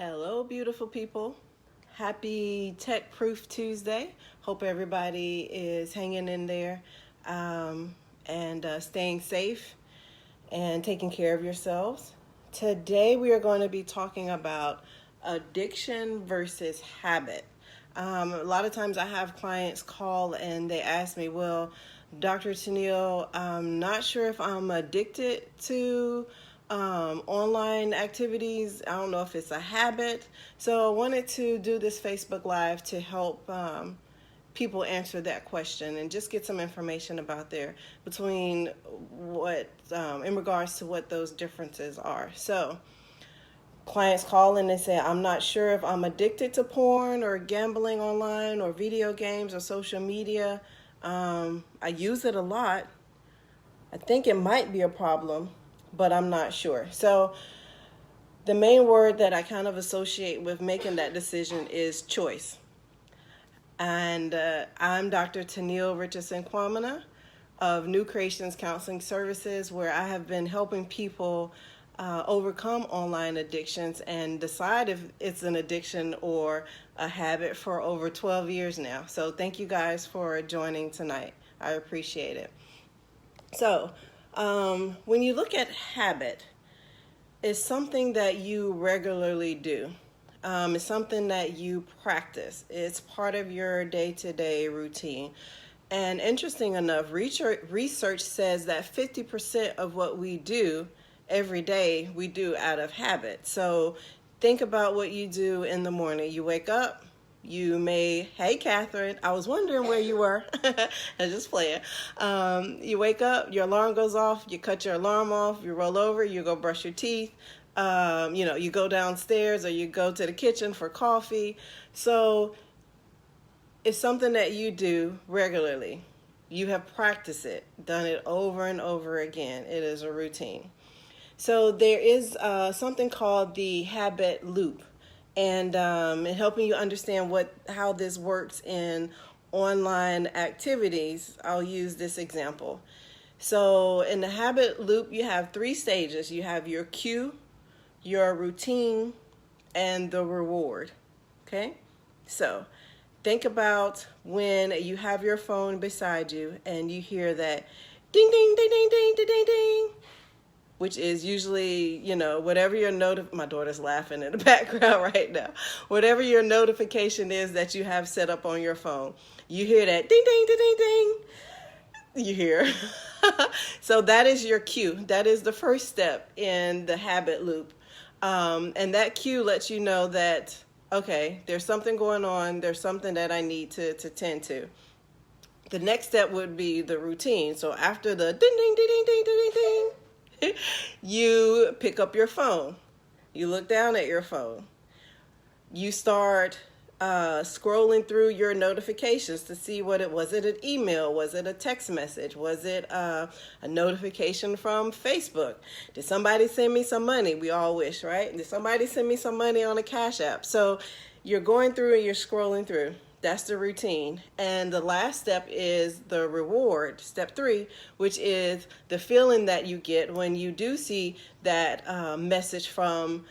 Hello, beautiful people. Happy Tech Proof Tuesday. Hope everybody is hanging in there and staying safe and taking care of yourselves. Today, we are going to be talking about addiction versus habit. A lot of times, I have clients call and they ask me, well, Dr. Tennille, I'm not sure if I'm addicted to online activities. I don't know if it's a habit. So I wanted to do this Facebook Live to help people answer that question and just get some information about there between what, in regards to what those differences are. So clients call and they say, I'm not sure if I'm addicted to porn or gambling online or video games or social media. I use it a lot. I think it might be a problem, but I'm not sure. So the main word that I kind of associate with making that decision is choice. And I'm Dr. Tennille Richardson Kwamina of New Creations Counseling Services, where I have been helping people overcome online addictions and decide if it's an addiction or a habit for over 12 years now. So thank you guys for joining tonight. I appreciate it. So when you look at habit, it's something that you regularly do. It's something that you practice. It's part of your day-to-day routine. And interesting enough, research says that 50% of what we do every day, we do out of habit. So think about what you do in the morning. You wake up, hey Catherine, I was wondering where you were. I just playing. You wake up, your alarm goes off, you cut your alarm off, you roll over, you go brush your teeth. You go downstairs or you go to the kitchen for coffee. So it's something that you do regularly. You have practiced it, done it over and over again. It is a routine. So there is something called the habit loop. And in helping you understand how this works in online activities, I'll use this example. So in the habit loop, you have 3 stages. You have your cue, your routine, and the reward. Okay? So think about when you have your phone beside you and you hear that ding, ding, ding, ding, ding, ding, ding, ding, which is usually, whatever your my daughter's laughing in the background right now. Whatever your notification is that you have set up on your phone, you hear that ding, ding, ding, ding, ding. You hear. So that is your cue. That is the first step in the habit loop. And that cue lets you know that, okay, there's something going on. There's something that I need to tend to. The next step would be the routine. So after the ding, ding, ding, ding, ding, ding, ding, you pick up your phone. You look down at your phone. You start scrolling through your notifications to see what it was. Was it an email? Was it a text message? Was it a notification from Facebook? Did somebody send me some money? We all wish, right? Did somebody send me some money on a Cash App? So you're going through and you're scrolling through. That's the routine. And the last step is the reward, step 3, which is the feeling that you get when you do see that message from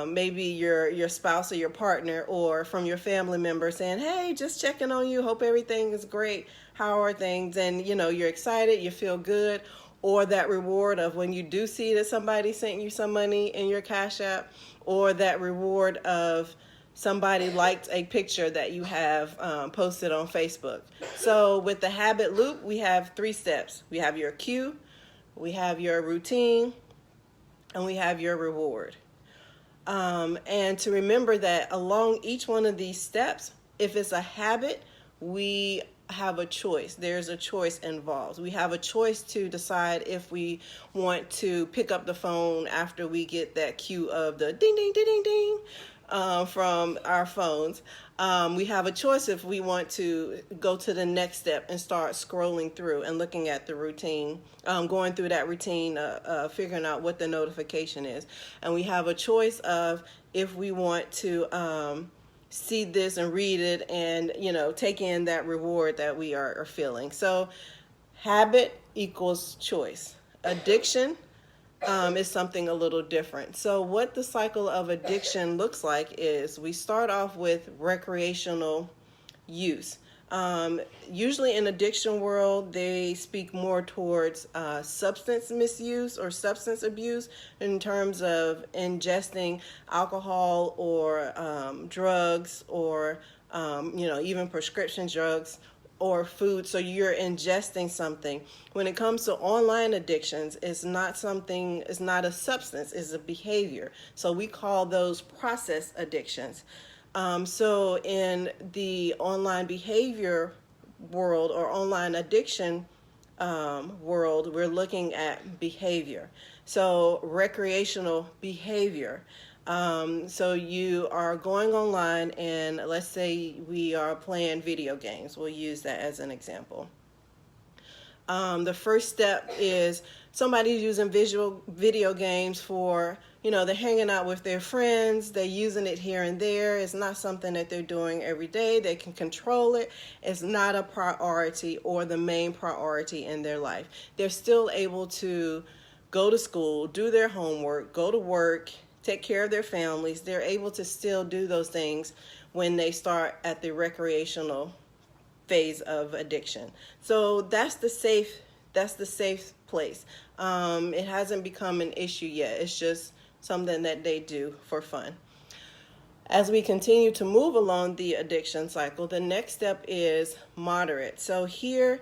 maybe your spouse or your partner or from your family member saying, hey, just checking on you. Hope everything is great. How are things? And, you're excited. You feel good. Or that reward of when you do see that somebody sent you some money in your Cash App, or that reward of somebody liked a picture that you have posted on Facebook. So with the habit loop, we have 3 steps. We have your cue, we have your routine, and we have your reward. And to remember that along each one of these steps, if it's a habit, we have a choice. There's a choice involved. We have a choice to decide if we want to pick up the phone after we get that cue of the ding, ding, ding, ding, ding. From our phones. We have a choice if we want to go to the next step and start scrolling through and looking at the routine, going through that routine, figuring out what the notification is. And we have a choice of if we want to see this and read it and, take in that reward that we are feeling. So habit equals choice. Addiction is something a little different. So what the cycle of addiction looks like is we start off with recreational use. Usually in addiction world, they speak more towards substance misuse or substance abuse in terms of ingesting alcohol or drugs or even prescription drugs or food. So you're ingesting something. When it comes to online addictions, it's not a substance, it's a behavior. So we call those process addictions. So in the online behavior world or online addiction world, we're looking at behavior. So recreational behavior. So you are going online and let's say we are playing video games. We'll use that as an example. The first step is somebody's using video games for, they're hanging out with their friends, they're using it here and there. It's not something that they're doing every day. They can control it. It's not a priority or the main priority in their life. They're still able to go to school, do their homework, go to work, take care of their families. They're able to still do those things when they start at the recreational phase of addiction. So that's the safe place. It hasn't become an issue yet. It's just something that they do for fun. As we continue to move along the addiction cycle, the next step is moderate. So here,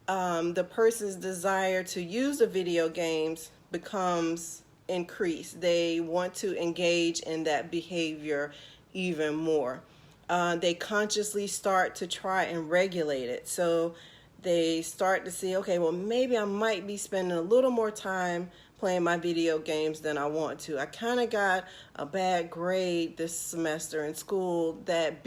the person's desire to use the video games becomes increased. They want to engage in that behavior even more. They consciously start to try and regulate it. So they start to see, okay, well, maybe I might be spending a little more time playing my video games than I want to. I kind of got a bad grade this semester in school. That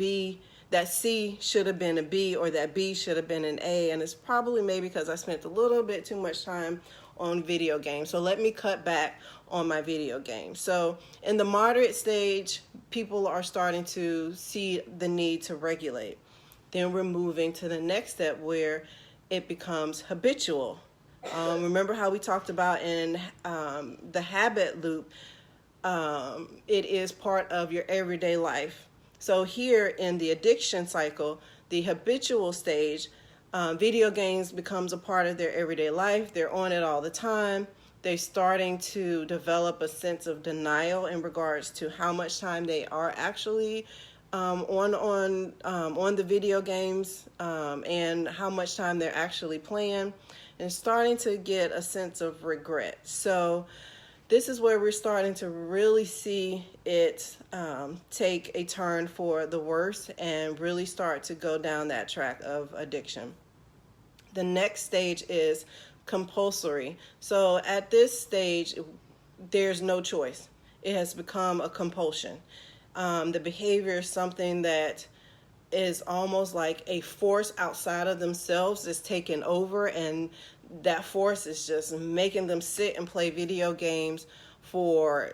C should have been a B or that B should have been an A. And it's probably maybe because I spent a little bit too much time on video games. So let me cut back on my video games. So in the moderate stage, people are starting to see the need to regulate. Then we're moving to the next step where it becomes habitual. Remember how we talked about in the habit loop, it is part of your everyday life. So here in the addiction cycle, the habitual stage, video games becomes a part of their everyday life. They're on it all the time. They're starting to develop a sense of denial in regards to how much time they are actually on the video games and how much time they're actually playing, and starting to get a sense of regret. So this is where we're starting to really see it take a turn for the worse and really start to go down that track of addiction. The next stage is compulsory. So at this stage, there's no choice. It has become a compulsion. The behavior is something that is almost like a force outside of themselves is taking over, and that force is just making them sit and play video games for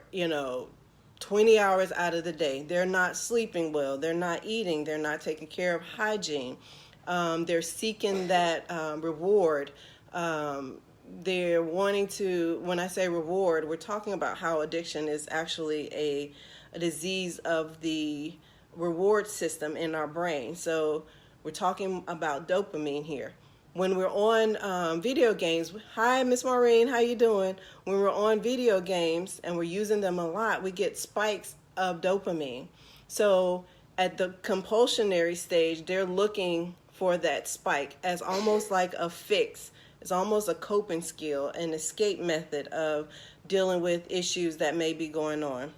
20 hours out of the day. They're not sleeping well, they're not eating, they're not taking care of hygiene. They're seeking that reward. They're wanting to, when I say reward, we're talking about how addiction is actually a disease of the reward system in our brain. So we're talking about dopamine here. When we're on video games, hi, Miss Maureen, how you doing? When we're on video games and we're using them a lot, we get spikes of dopamine. So at the compulsionary stage, they're looking for that spike as almost like a fix. It's almost a coping skill, an escape method of dealing with issues that may be going on.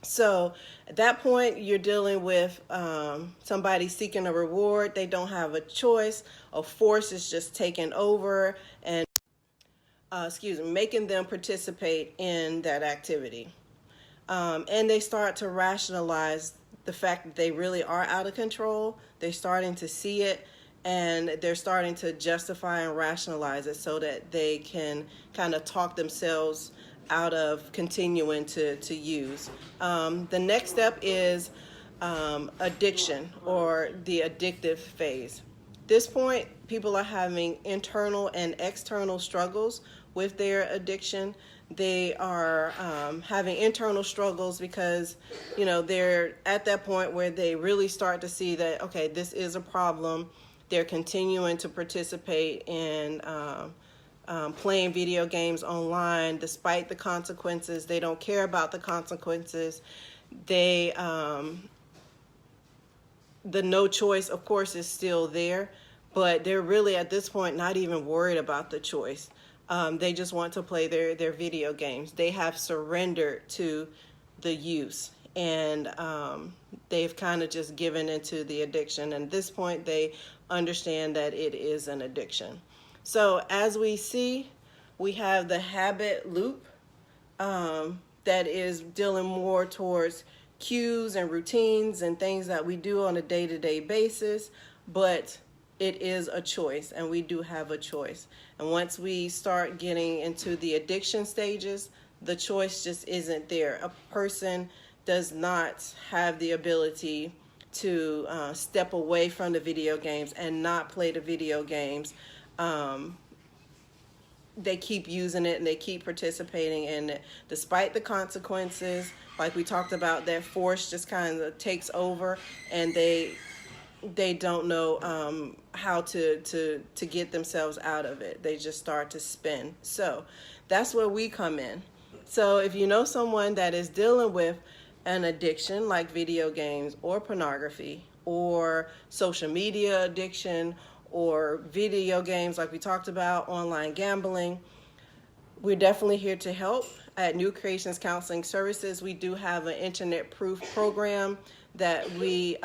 So at that point, you're dealing with somebody seeking a reward. They don't have a choice. A force is just taking over and making them participate in that activity. And they start to rationalize the fact that they really are out of control. They're starting to see it, and they're starting to justify and rationalize it so that they can kind of talk themselves out of continuing to use. The next step is addiction or the addictive phase. This point, people are having internal and external struggles with their addiction. They are having internal struggles because, you know, they're at that point where they really start to see that, okay, this is a problem. They're continuing to participate in playing video games online despite the consequences. They don't care about the consequences. They the no choice, of course, is still there, but they're really at this point not even worried about the choice. They just want to play their video games. They have surrendered to the use, and they've kind of just given into the addiction. And at this point, they understand that it is an addiction. So as we see, we have the habit loop that is dealing more towards cues and routines and things that we do on a day-to-day basis, but it is a choice, and we do have a choice. And once we start getting into the addiction stages, the choice just isn't there. A person does not have the ability to step away from the video games and not play the video games. They keep using it and they keep participating in it despite the consequences. Like we talked about, that force just kind of takes over, and they don't know how to get themselves out of it. They just start to spin. So that's where we come in. So if you know someone that is dealing with an addiction like video games or pornography or social media addiction or video games like we talked about, online gambling, we're definitely here to help. At New Creations Counseling Services, we do have an internet proof program that we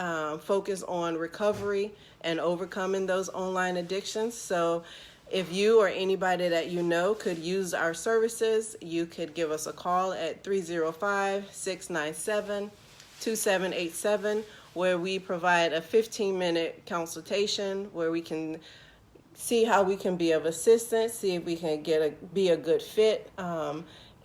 focus on recovery and overcoming those online addictions. So if you or anybody that you know could use our services, you could give us a call at 305-697-2787, where we provide a 15-minute consultation where we can see how we can be of assistance, see if we can be a good fit.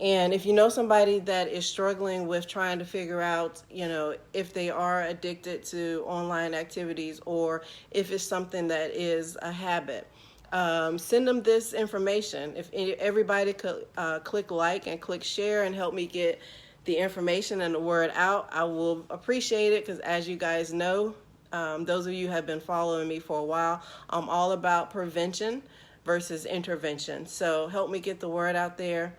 And if you know somebody that is struggling with trying to figure out, you know, if they are addicted to online activities or if it's something that is a habit, send them this information. If everybody could click like and click share and help me get the information and the word out, I will appreciate it, because as you guys know, those of you who have been following me for a while, I'm all about prevention versus intervention. So help me get the word out there.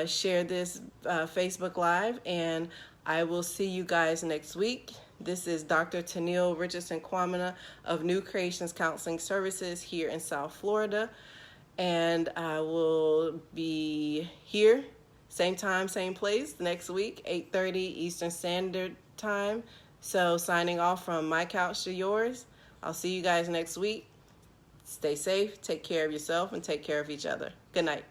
Share this Facebook Live, and I will see you guys next week. This is Dr. Tennille Richardson Kwamina of New Creations Counseling Services here in South Florida, and I will be here same time, same place next week, 8:30 Eastern Standard Time. So signing off from my couch to yours. I'll see you guys next week. Stay safe, take care of yourself, and take care of each other. Good night.